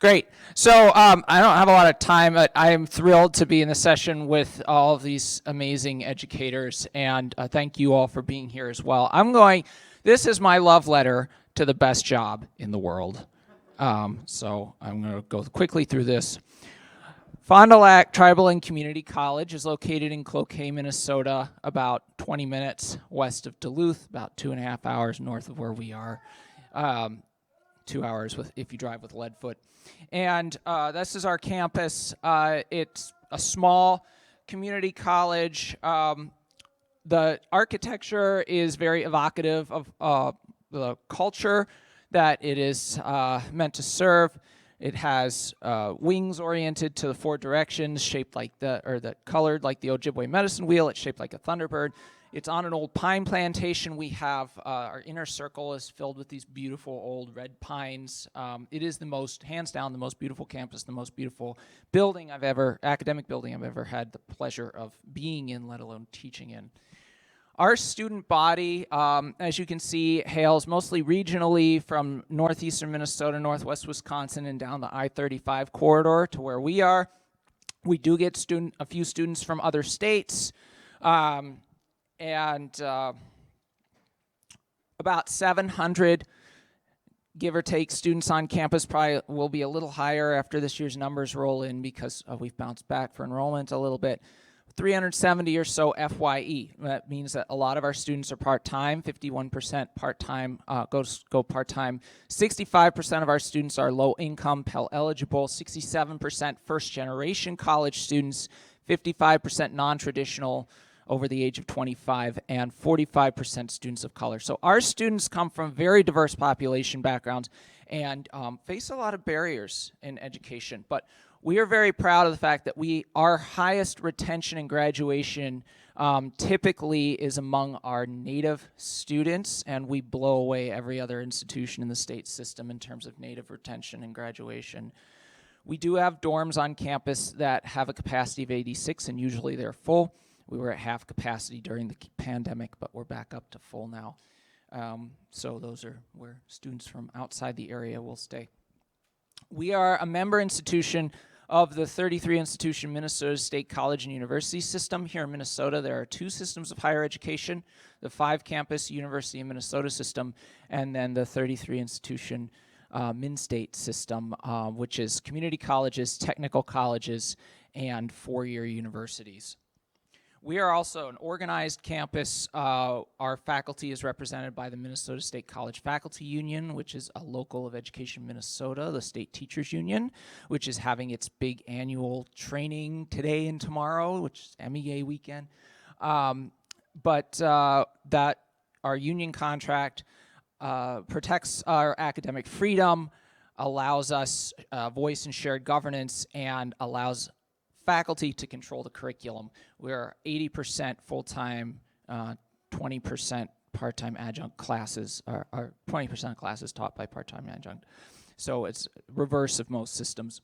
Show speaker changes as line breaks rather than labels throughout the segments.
Great. So I don't have a lot of time, but I am thrilled to be in the session with all of these amazing educators, and thank you all for being here as well. This is my love letter to the best job in the world. So I'm going to go quickly through this. Fond du Lac Tribal and Community College is located in Cloquet, Minnesota, about 20 minutes west of Duluth, about 2.5 hours north of where we are. 2 hours if you drive with Leadfoot. And this is our campus. It's a small community college. The architecture is very evocative of the culture that it is meant to serve. It has wings oriented to the 4 directions, colored like the Ojibwe medicine wheel. It's shaped like a thunderbird. It's on an old pine plantation. We have our inner circle is filled with these beautiful old red pines. It is hands down, the most beautiful campus, the most beautiful academic building I've ever had the pleasure of being in, let alone teaching in. Our student body, as you can see, hails mostly regionally from northeastern Minnesota, northwest Wisconsin, and down the I-35 corridor to where we are. We do get a few students from other states. And about 700, give or take, students on campus. Probably will be a little higher after this year's numbers roll in because we've bounced back for enrollment a little bit. 370 or so FYE. That means that a lot of our students are part-time, 51% part-time, go part-time. 65% of our students are low-income, Pell eligible, 67% first-generation college students, 55% non-traditional, over the age of 25, and 45% students of color. So our students come from very diverse population backgrounds and face a lot of barriers in education. But we are very proud of the fact that our highest retention and graduation typically is among our Native students, and we blow away every other institution in the state system in terms of Native retention and graduation. We do have dorms on campus that have a capacity of 86, and usually they're full. We were at half capacity during the pandemic, but we're back up to full now. So those are where students from outside the area will stay. We are a member institution of the 33 institution Minnesota State College and University system. Here in Minnesota, there are 2 systems of higher education, the 5-campus University of Minnesota system, and then the 33 institution Min-State system, which is community colleges, technical colleges, and 4-year universities. We are also an organized campus. Our faculty is represented by the Minnesota State College Faculty Union, which is a local of Education Minnesota, the State Teachers Union, which is having its big annual training today and tomorrow, which is MEA weekend. But our union contract protects our academic freedom, allows us voice and shared governance, and allows faculty to control the curriculum. We're 80% full-time, 20% part-time adjunct classes, or 20% of classes taught by part-time adjunct. So it's reverse of most systems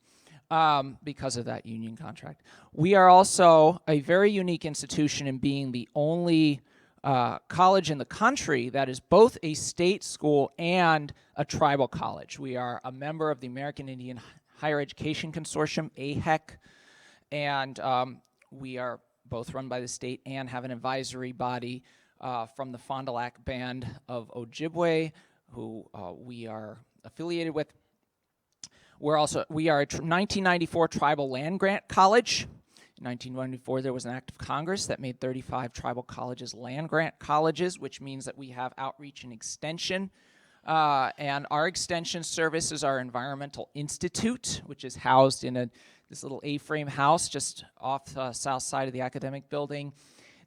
because of that union contract. We are also a very unique institution in being the only college in the country that is both a state school and a tribal college. We are a member of the American Indian Higher Education Consortium, AHEC, and we are both run by the state and have an advisory body from the Fond du Lac Band of Ojibwe, who we are affiliated with. We are a 1994 tribal land grant college. In 1994, there was an act of Congress that made 35 tribal colleges land grant colleges, which means that we have outreach and extension. And our extension service is our Environmental Institute, which is housed in this little A-frame house just off the south side of the academic building.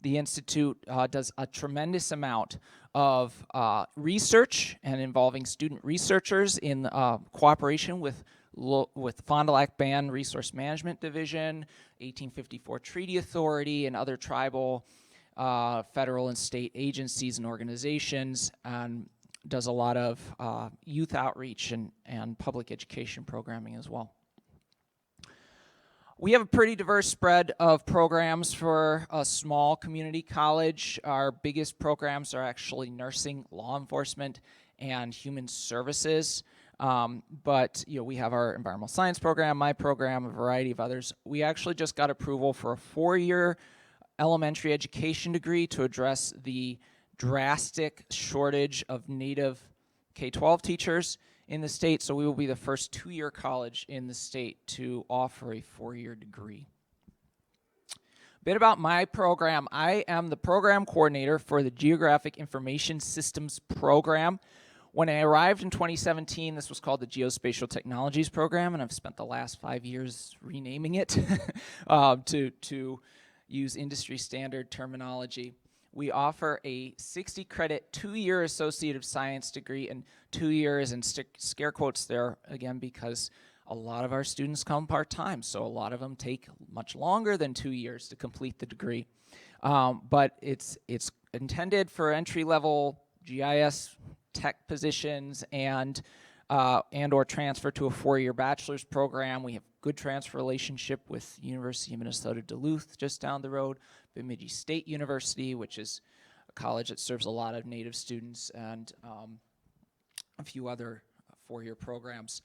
The Institute does a tremendous amount of research and involving student researchers in cooperation with Fond du Lac Band Resource Management Division, 1854 Treaty Authority, and other tribal, federal, and state agencies and organizations, and does a lot of youth outreach and public education programming as well. We have a pretty diverse spread of programs for a small community college. Our biggest programs are actually nursing, law enforcement, and human services. But we have our environmental science program, my program, a variety of others. We actually just got approval for a 4-year elementary education degree to address the drastic shortage of native K-12 teachers in the state. So we will be the first 2-year college in the state to offer a 4-year degree. A bit about my program. I am the program coordinator for the Geographic Information Systems program. When I arrived in 2017, this was called the Geospatial Technologies program, and I've spent the last 5 years renaming it to use industry standard terminology. We offer a 60-credit 2-year Associate of Science degree, and 2 years in scare quotes there, again, because a lot of our students come part-time, so a lot of them take much longer than 2 years to complete the degree. But it's intended for entry-level GIS tech positions and or transfer to a 4-year bachelor's program. We have good transfer relationship with University of Minnesota Duluth just down the road, Bemidji State University, which is a college that serves a lot of Native students, and a few other 4-year programs.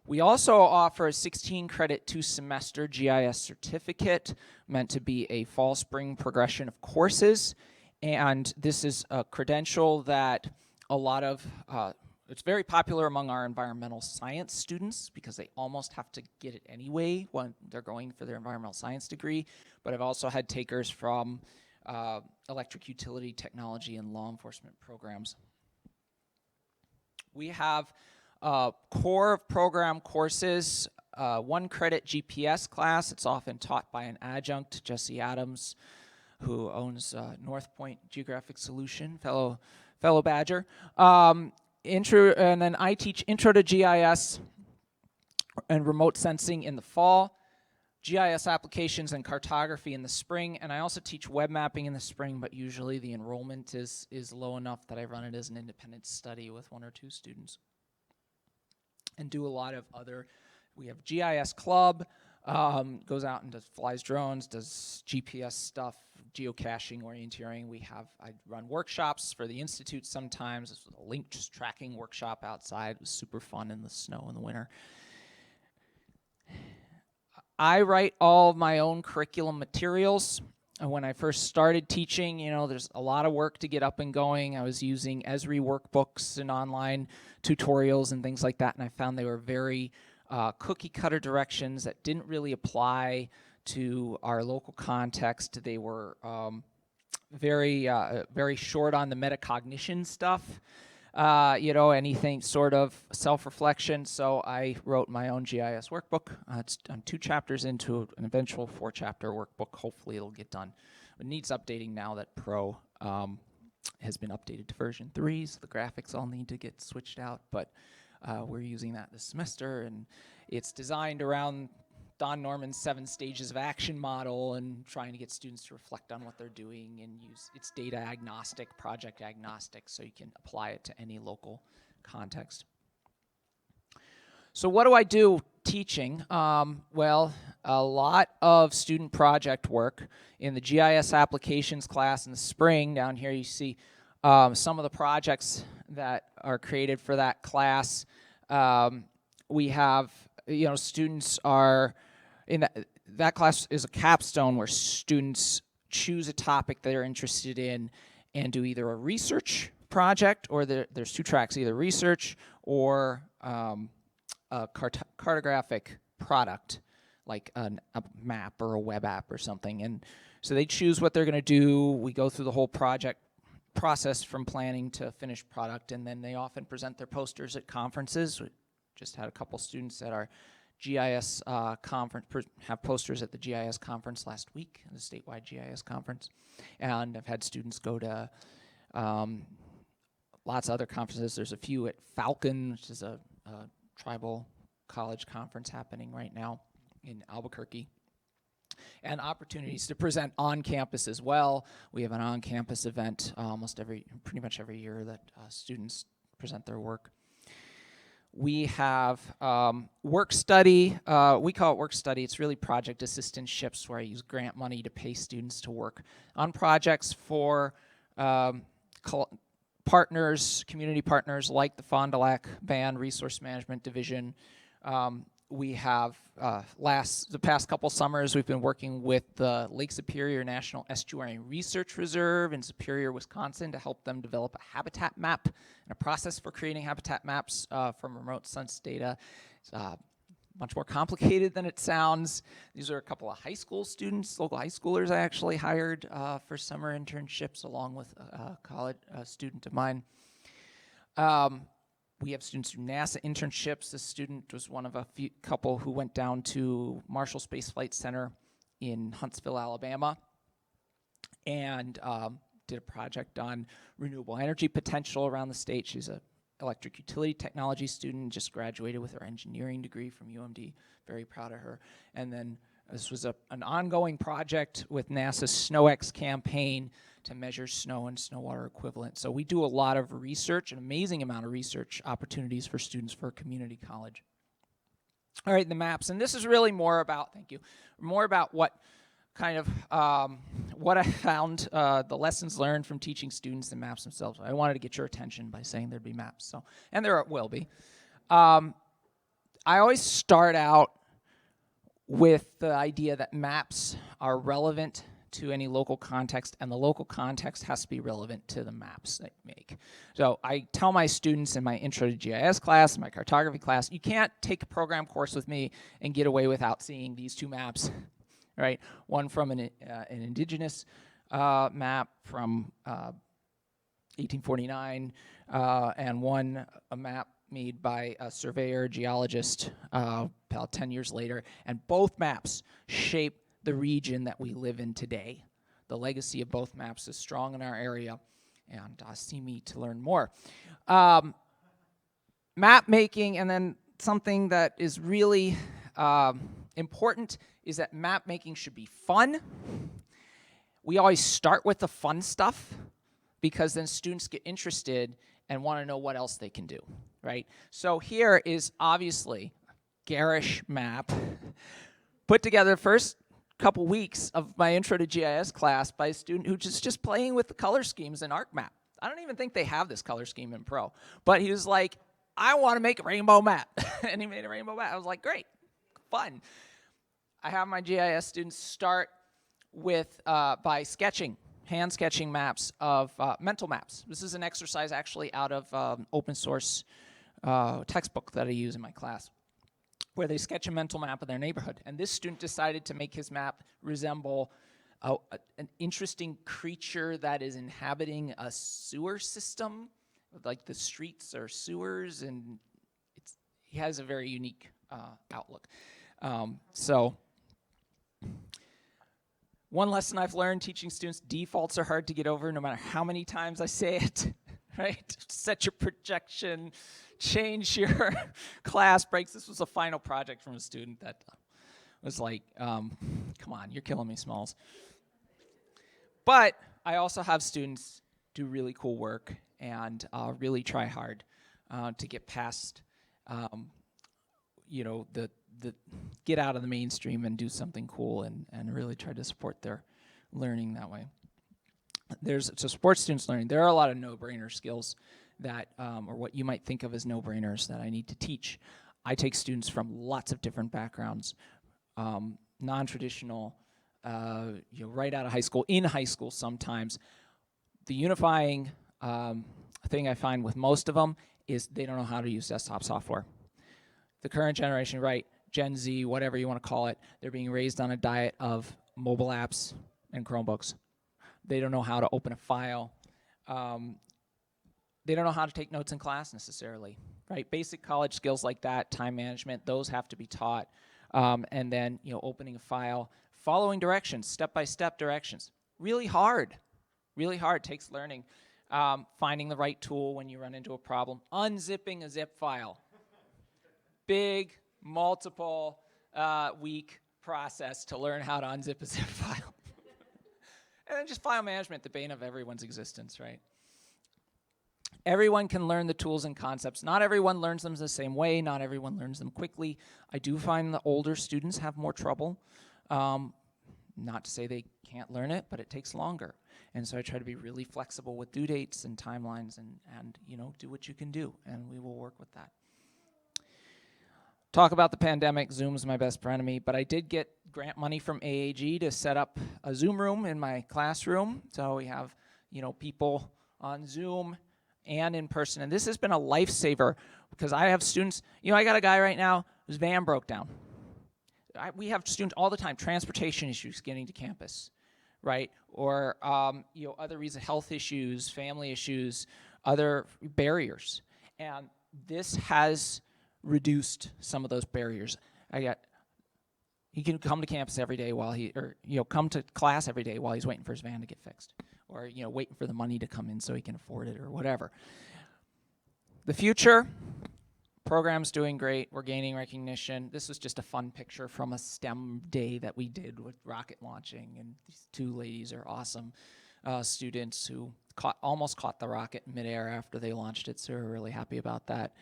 We also offer a 16-credit 2-semester GIS certificate meant to be a fall-spring progression of courses, and this is a credential that a lot of it's very popular among our environmental science students because they almost have to get it anyway when they're going for their environmental science degree. But I've also had takers from electric utility technology and law enforcement programs. We have core of program courses, 1-credit GPS class. It's often taught by an adjunct, Jesse Adams, who owns North Point Geographic Solution, fellow Badger. And then I teach Intro to GIS and Remote Sensing in the fall, GIS applications and cartography in the spring, and I also teach web mapping in the spring, but usually the enrollment is low enough that I run it as an independent study with 1 or 2 students. And do a lot of other, we have GIS Club, goes out and flies drones, does GPS stuff, geocaching, orienteering. I run workshops for the Institute sometimes. This was a link just tracking workshop outside. It was super fun in the snow in the winter. I write all of my own curriculum materials. When I first started teaching, there's a lot of work to get up and going. I was using Esri workbooks and online tutorials and things like that, and I found they were very cookie-cutter directions that didn't really apply to our local context. They were very short on the metacognition stuff, anything sort of self-reflection. So I wrote my own GIS workbook. I'm 2 chapters into an eventual 4-chapter workbook. Hopefully it'll get done. It needs updating now that Pro has been updated to version 3, so the graphics all need to get switched out, but we're using that this semester, and it's designed around Don Norman's 7 stages of action model and trying to get students to reflect on what they're doing and it's data agnostic, project agnostic, so you can apply it to any local context. So what do I do teaching? Well, a lot of student project work. In the GIS applications class in the spring, down here you see some of the projects that are created for that class. We have, students are, in that class is a capstone where students choose a topic that they're interested in and do either a research project, or there's 2 tracks, either research or a cartographic product, like a map or a web app or something. And so they choose what they're going to do. We go through the whole project process from planning to finished product, and then they often present their posters at conferences. We just had a couple students at our GIS conference have posters at the GIS conference last week, the statewide GIS conference, and I've had students go to lots of other conferences. There's a few at Falcon, which is a tribal college conference happening right now in Albuquerque, and opportunities to present on campus as well. We have an on-campus event pretty much every year that students present their work. We have work study. We call it work study. It's really project assistantships, where I use grant money to pay students to work on projects for partners, community partners like the Fond du Lac Band Resource Management Division. We have, the past couple summers, we've been working with the Lake Superior National Estuary Research Reserve in Superior, Wisconsin, to help them develop a habitat map and a process for creating habitat maps from remote census data. It's much more complicated than it sounds. These are a couple of high school students, local high schoolers I actually hired for summer internships along with a college student of mine. We have students do NASA internships. This student was one of a couple who went down to Marshall Space Flight Center in Huntsville, Alabama, and did a project on renewable energy potential around the state. She's a electric utility technology student, just graduated with her engineering degree from UMD. Very proud of her. And then this was an ongoing project with NASA's SNOWX campaign to measure snow and snow water equivalent. So we do a lot of research, an amazing amount of research opportunities for students for a community college. All right, the maps, and this is really more about, thank you, more about what kind of, what I found, the lessons learned from teaching students the maps themselves. I wanted to get your attention by saying there'd be maps, so, and there will be. I always start out with the idea that maps are relevant to any local context, and the local context has to be relevant to the maps they make. So I tell my students in my Intro to GIS class, in my Cartography class, you can't take a program course with me and get away without seeing these two maps, right? One from an indigenous map from 1849, and one a map made by a surveyor, geologist, about 10 years later, and both maps shape the region that we live in today. The legacy of both maps is strong in our area, and see me to learn more. Map making, and then something that is really important is that map making should be fun. We always start with the fun stuff because then students get interested and want to know what else they can do, right? So here is obviously garish map put together first couple weeks of my Intro to GIS class by a student who just playing with the color schemes in ArcMap. I don't even think they have this color scheme in Pro, but he was like, I want to make a rainbow map. And he made a rainbow map. I was like, great, fun. I have my GIS students start with by sketching, hand sketching maps of mental maps. This is an exercise actually out of open source textbook that I use in my class, where they sketch a mental map of their neighborhood. And this student decided to make his map resemble an interesting creature that is inhabiting a sewer system, like the streets are sewers, and he has a very unique outlook. So one lesson I've learned teaching students, defaults are hard to get over no matter how many times I say it, right? Set your projection, change your class breaks. This was a final project from a student that was like, come on, you're killing me, Smalls. But I also have students do really cool work and really try hard to get past, you know, the get out of the mainstream and do something cool and really try to support their learning that way. So sports students learning, there are a lot of no-brainer skills that, or what you might think of as no-brainers that I need to teach. I take students from lots of different backgrounds, non-traditional, you know, right out of high school, in high school sometimes. The unifying thing I find with most of them is they don't know how to use desktop software. The current generation, right, Gen Z, whatever you want to call it, they're being raised on a diet of mobile apps and Chromebooks. They don't know how to open a file. They don't know how to take notes in class necessarily, right? Basic college skills like that, time management, those have to be taught. And then, you know, opening a file, following directions, step-by-step directions. Really hard, takes learning. Finding the right tool when you run into a problem. Unzipping a zip file. Big, multiple week process to learn how to unzip a zip file. And then just file management, the bane of everyone's existence, right? Everyone can learn the tools and concepts. Not everyone learns them the same way. Not everyone learns them quickly. I do find the older students have more trouble. Not to say they can't learn it, but it takes longer. And so I try to be really flexible with due dates and timelines and do what you can do, and we will work with that. Talk about the pandemic. Zoom's my best frenemy, but I did get grant money from AAG to set up a Zoom room in my classroom. So we have, people on Zoom and in person. And this has been a lifesaver because I have students, I got a guy right now whose van broke down. We have students all the time, transportation issues getting to campus, right? Or, other reasons, health issues, family issues, other barriers. And this has reduced some of those barriers. He can come to campus every day come to class every day while he's waiting for his van to get fixed. Or, waiting for the money to come in so he can afford it or whatever. The future, program's doing great. We're gaining recognition. This was just a fun picture from a STEM day that we did with rocket launching, and these two ladies are awesome students who almost caught the rocket in midair after they launched it, so we're really happy about that.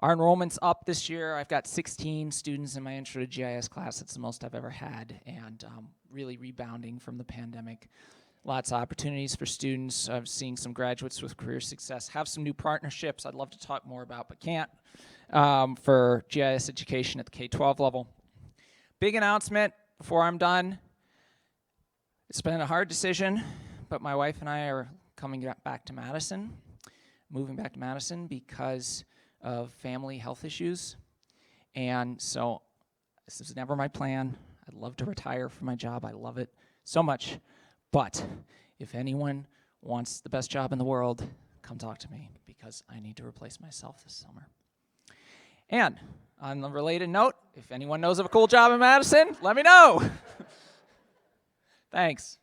Our enrollment's up this year. I've got 16 students in my Intro to GIS class. It's the most I've ever had, and really rebounding from the pandemic. Lots of opportunities for students. I'm seeing some graduates with career success. Have some new partnerships I'd love to talk more about, but can't, for GIS education at the K-12 level. Big announcement before I'm done. It's been a hard decision, but my wife and I are coming back to Madison, moving back to Madison because of family health issues. And so this was never my plan. I'd love to retire from my job. I love it so much. But if anyone wants the best job in the world, come talk to me because I need to replace myself this summer. And on a related note, if anyone knows of a cool job in Madison, let me know. Thanks.